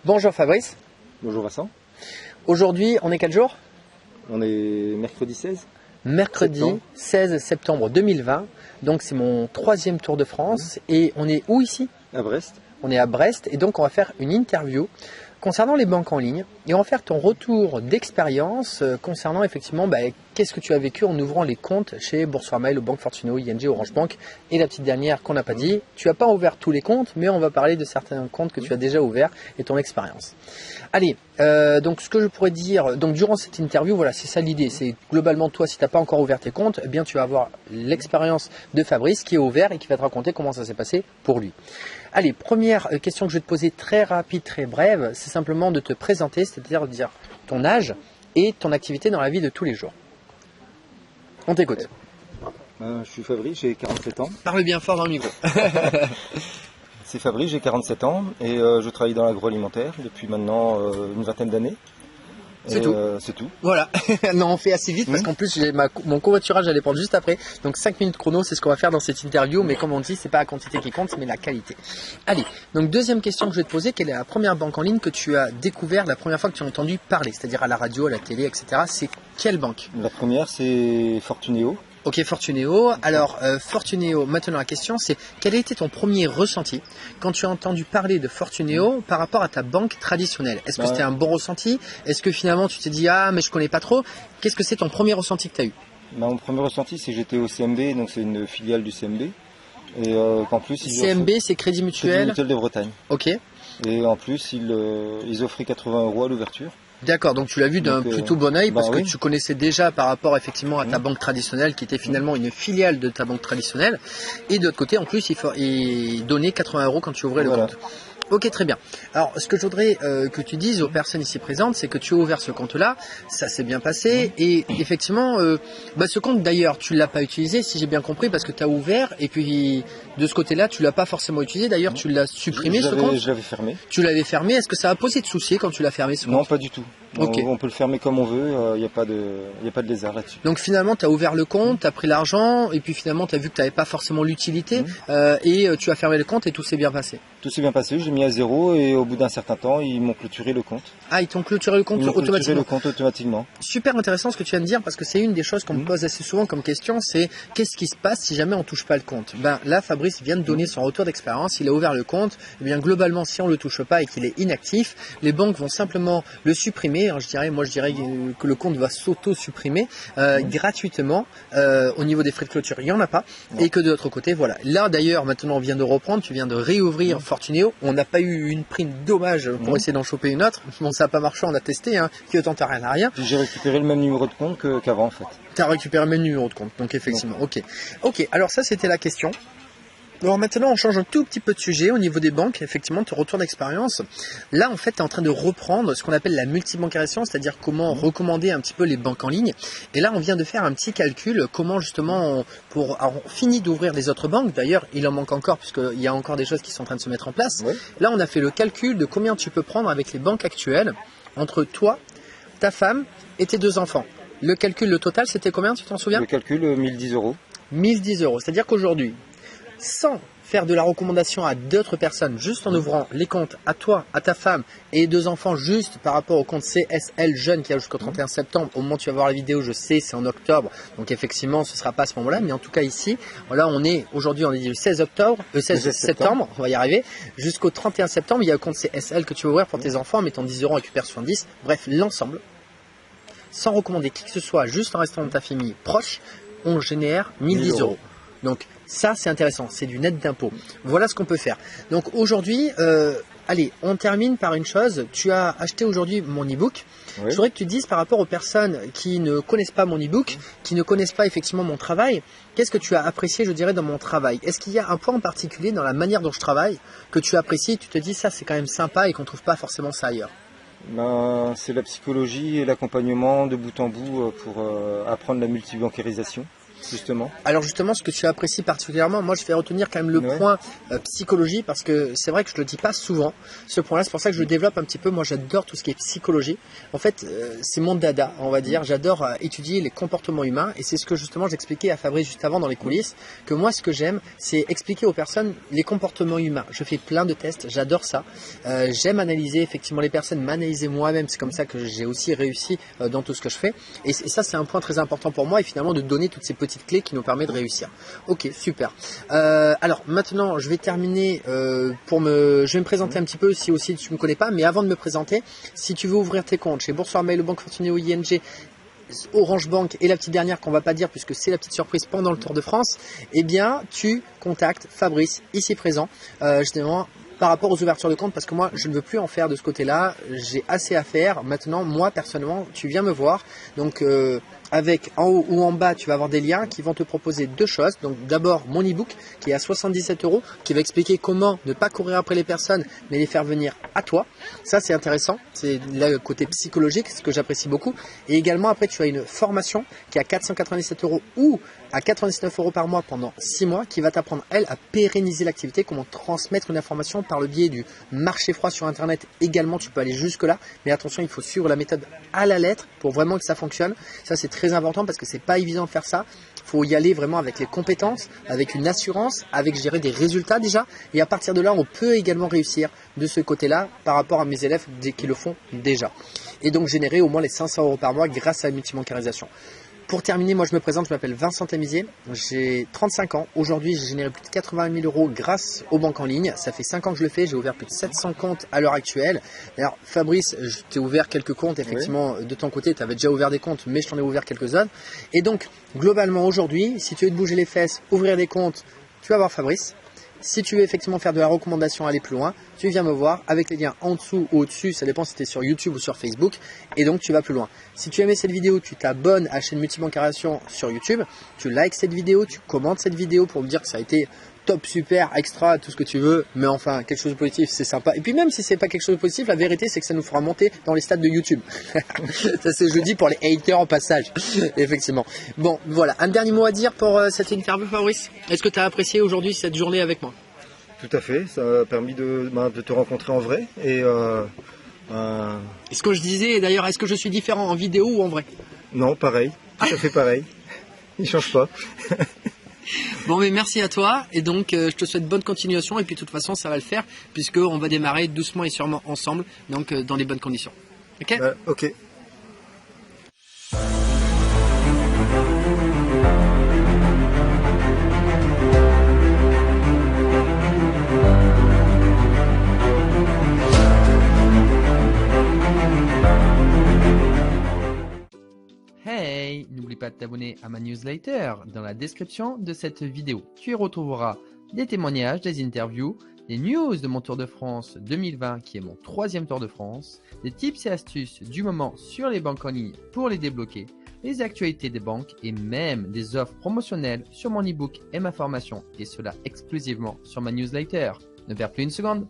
Bonjour Fabrice. Bonjour Vincent. Aujourd'hui, on est quel jour? On est mercredi 16. Mercredi 16 septembre 2020. Donc c'est mon 3e Tour de France. Et on est où ici? À Brest. On est à Brest et donc on va faire une interview concernant les banques en ligne et on va faire ton retour d'expérience concernant effectivement qu'est-ce que tu as vécu en ouvrant les comptes chez Boursorama, Banque Fortuneo, ING, Orange Bank. Et la petite dernière qu'on n'a pas dit, tu n'as pas ouvert tous les comptes, mais on va parler de certains comptes que tu as déjà ouverts et ton expérience. Allez, donc ce que je pourrais dire, donc durant cette interview, voilà, c'est ça l'idée, c'est globalement toi, si tu n'as pas encore ouvert tes comptes, eh bien tu vas avoir l'expérience de Fabrice qui est ouvert et qui va te raconter comment ça s'est passé pour lui. Allez, première question que je vais te poser très rapide, très brève, c'est simplement de te présenter, c'est-à-dire de dire ton âge et ton activité dans la vie de tous les jours. On t'écoute. Je suis Fabrice, j'ai 47 ans. Parle bien fort dans le micro. C'est Fabrice, j'ai 47 ans et je travaille dans l'agroalimentaire depuis maintenant une vingtaine d'années. C'est tout. C'est tout. Voilà. Non, on fait assez vite parce qu'en plus, j'ai mon covoiturage, j'allais prendre juste après. Donc 5 minutes chrono, c'est ce qu'on va faire dans cette interview. Mais comme on dit, c'est pas la quantité qui compte, mais la qualité. Allez, donc deuxième question que je vais te poser. Quelle est la première banque en ligne que tu as découvert, la première fois que tu as entendu parler? C'est-à-dire à la radio, à la télé, etc. C'est quelle banque? La première, c'est Fortuneo. Ok, Fortuneo. Alors, Fortuneo, maintenant la question c'est quel a été ton premier ressenti quand tu as entendu parler de Fortuneo par rapport à ta banque traditionnelle? Est-ce que c'était un bon ressenti? Est-ce que finalement tu t'es dit ah mais je connais pas trop? Qu'est-ce que c'est ton premier ressenti que tu as eu? Mon premier ressenti, c'est que j'étais au CMB, donc c'est une filiale du CMB. Et qu'en plus, CMB, c'est Crédit Mutuel. Crédit Mutuel de Bretagne. Ok. Et en plus, ils offraient 80 € à l'ouverture. D'accord, donc tu l'as vu d'un plutôt bon oeil parce que oui. tu connaissais déjà par rapport effectivement à ta banque traditionnelle qui était finalement une filiale de ta banque traditionnelle et de l'autre côté en plus il donnait 80 € quand tu ouvrais le compte. Ok, très bien. Alors, ce que je voudrais que tu dises aux personnes ici présentes, c'est que tu as ouvert ce compte-là, ça s'est bien passé, et effectivement, ce compte d'ailleurs, tu ne l'as pas utilisé, si j'ai bien compris, parce que tu as ouvert, et puis de ce côté-là, tu ne l'as pas forcément utilisé, d'ailleurs, tu l'as supprimé ce compte. Je l'avais fermé. Tu l'avais fermé, est-ce que ça a posé de soucis quand tu l'as fermé ce compte? Non, pas du tout. Okay. On peut le fermer comme on veut, il n'y a pas de lézard là-dessus. Donc finalement, tu as ouvert le compte, tu as pris l'argent, et puis finalement, tu as vu que tu n'avais pas forcément l'utilité, et tu as fermé le compte, et tout s'est bien passé. Tout s'est bien passé, j'ai mis à 0 et au bout d'un certain temps, ils m'ont clôturé le compte. Ah, ils t'ont clôturé le compte automatiquement. Super intéressant ce que tu viens de dire parce que c'est une des choses qu'on me pose assez souvent comme question, c'est qu'est-ce qui se passe si jamais on touche pas le compte? Là, Fabrice vient de donner son retour d'expérience, il a ouvert le compte, et bien globalement, si on le touche pas et qu'il est inactif, les banques vont simplement le supprimer. Alors, je dirais que le compte va s'auto-supprimer gratuitement au niveau des frais de clôture. Il n'y en a pas. Et que de l'autre côté, voilà. Là, d'ailleurs, maintenant, on vient de reprendre, tu viens de réouvrir Fortuneo. On n'a pas eu une prime dommage pour essayer d'en choper une autre. Bon, ça n'a pas marché, on a testé, qui autant rien à rien. J'ai récupéré le même numéro de compte qu'avant en fait. Tu as récupéré le même numéro de compte, donc effectivement, ok. Ok, alors ça c'était la question. Alors maintenant on change un tout petit peu de sujet au niveau des banques, effectivement ton retour d'expérience. Là en fait tu es en train de reprendre ce qu'on appelle la multibancarisation, c'est-à-dire comment recommander un petit peu les banques en ligne. Et là on vient de faire un petit calcul, comment justement on finit d'ouvrir les autres banques, d'ailleurs il en manque encore puisqu'il y a encore des choses qui sont en train de se mettre en place. Là on a fait le calcul de combien tu peux prendre avec les banques actuelles entre toi, ta femme et tes 2 enfants. Le calcul, le total c'était combien, tu t'en souviens? Le calcul 1010 €. 1010 €, c'est-à-dire qu'aujourd'hui, sans faire de la recommandation à d'autres personnes, juste en ouvrant les comptes à toi, à ta femme et 2 enfants, juste par rapport au compte CSL Jeune qui a jusqu'au 31 septembre, au moment où tu vas voir la vidéo, je sais, c'est en octobre, donc effectivement ce ne sera pas à ce moment-là, mais en tout cas ici, là aujourd'hui on est le 16 septembre, on va y arriver, jusqu'au 31 septembre, il y a le compte CSL que tu vas ouvrir pour tes enfants en mettant 10 €, récupère 70, bref, l'ensemble, sans recommander qui que ce soit, juste en restant dans ta famille proche, on génère 1010 €. Donc ça c'est intéressant, c'est du net d'impôt. Voilà ce qu'on peut faire. Donc aujourd'hui, allez, on termine par une chose. Tu as acheté aujourd'hui mon e-book. Je voudrais que tu dises par rapport aux personnes qui ne connaissent pas mon e-book, qui ne connaissent pas effectivement mon travail, qu'est-ce que tu as apprécié, je dirais, dans mon travail? Est-ce qu'il y a un point en particulier dans la manière dont je travaille que tu apprécies et tu te dis ça c'est quand même sympa et qu'on ne trouve pas forcément ça ailleurs? C'est la psychologie et l'accompagnement de bout en bout pour apprendre la multibancarisation. justement? Alors justement, ce que tu apprécies particulièrement, moi je vais retenir quand même le point psychologie, parce que c'est vrai que je le dis pas souvent, ce point-là, c'est pour ça que je le développe un petit peu. Moi j'adore tout ce qui est psychologie. En fait, c'est mon dada, on va dire. J'adore étudier les comportements humains, et c'est ce que justement j'expliquais à Fabrice juste avant dans les coulisses, que moi ce que j'aime, c'est expliquer aux personnes les comportements humains. Je fais plein de tests, j'adore ça. J'aime analyser effectivement les personnes, m'analyser moi-même. C'est comme ça que j'ai aussi réussi dans tout ce que je fais. Et ça, c'est un point très important pour moi, et finalement de donner toutes ces petites clés qui nous permettent de réussir. Ok, super. Alors maintenant, je vais terminer je vais me présenter un petit peu si aussi tu ne me connais pas, mais avant de me présenter, si tu veux ouvrir tes comptes chez Boursorama, Le Banque Fortuneo, ING, Orange Bank et la petite dernière qu'on va pas dire puisque c'est la petite surprise pendant le Tour de France, eh bien tu contactes Fabrice ici présent justement par rapport aux ouvertures de compte, parce que moi je ne veux plus en faire de ce côté-là, j'ai assez à faire. Maintenant, moi personnellement, tu viens me voir, donc avec en haut ou en bas, tu vas avoir des liens qui vont te proposer deux choses. Donc d'abord mon e-book qui est à 77 €, qui va expliquer comment ne pas courir après les personnes, mais les faire venir à toi. Ça c'est intéressant, c'est le côté psychologique, ce que j'apprécie beaucoup. Et également après tu as une formation qui est à 497 € ou à 99 € par mois pendant 6 mois, qui va t'apprendre elle à pérenniser l'activité, comment transmettre une information par le biais du marché froid sur internet. Également tu peux aller jusque là, mais attention, il faut suivre la méthode à la lettre pour vraiment que ça fonctionne. Ça c'est très important parce que c'est pas évident de faire ça. Il faut y aller vraiment avec les compétences, avec une assurance, avec gérer des résultats déjà, et à partir de là on peut également réussir de ce côté-là par rapport à mes élèves qui le font déjà, et donc générer au moins les 500 € par mois grâce à la multibancarisation. Pour terminer, moi je me présente, je m'appelle Vincent Tamizier, j'ai 35 ans. Aujourd'hui, j'ai généré plus de 80 000 € grâce aux banques en ligne. Ça fait 5 ans que je le fais, j'ai ouvert plus de 700 comptes à l'heure actuelle. D'ailleurs, Fabrice, je t'ai ouvert quelques comptes, effectivement, de ton côté, tu avais déjà ouvert des comptes, mais je t'en ai ouvert quelques-uns. Et donc, globalement, aujourd'hui, si tu veux te bouger les fesses, ouvrir des comptes, tu vas voir Fabrice. Si tu veux effectivement faire de la recommandation, aller plus loin, tu viens me voir avec les liens en dessous ou au-dessus, ça dépend si tu es sur YouTube ou sur Facebook, et donc tu vas plus loin. Si tu aimais cette vidéo, tu t'abonnes à la chaîne Multibancarisation sur YouTube, tu likes cette vidéo, tu commentes cette vidéo pour me dire que ça a été top, super, extra, tout ce que tu veux, mais enfin quelque chose de positif, c'est sympa. Et puis même si c'est pas quelque chose de positif, la vérité c'est que ça nous fera monter dans les stats de YouTube. Ça c'est, je dis, pour les haters en passage, effectivement. Bon, voilà, un dernier mot à dire pour cette interview, Fabrice. Est-ce que tu as apprécié aujourd'hui cette journée avec moi? Tout à fait, ça a permis de te rencontrer en vrai. Et ce que je disais d'ailleurs, est-ce que je suis différent en vidéo ou en vrai? Non, pareil, tout à fait pareil. Il change pas. Bon, mais merci à toi, et donc je te souhaite bonne continuation, et puis de toute façon ça va le faire puisqu'on va démarrer doucement et sûrement ensemble, donc dans les bonnes conditions. Ok? Ok. Hey, n'oublie pas de t'abonner à ma newsletter. Dans la description de cette vidéo, tu y retrouveras des témoignages, des interviews, des news de mon Tour de France 2020 qui est mon 3e Tour de France, des tips et astuces du moment sur les banques en ligne pour les débloquer, les actualités des banques et même des offres promotionnelles sur mon e-book et ma formation, et cela exclusivement sur ma newsletter. Ne perds plus une seconde.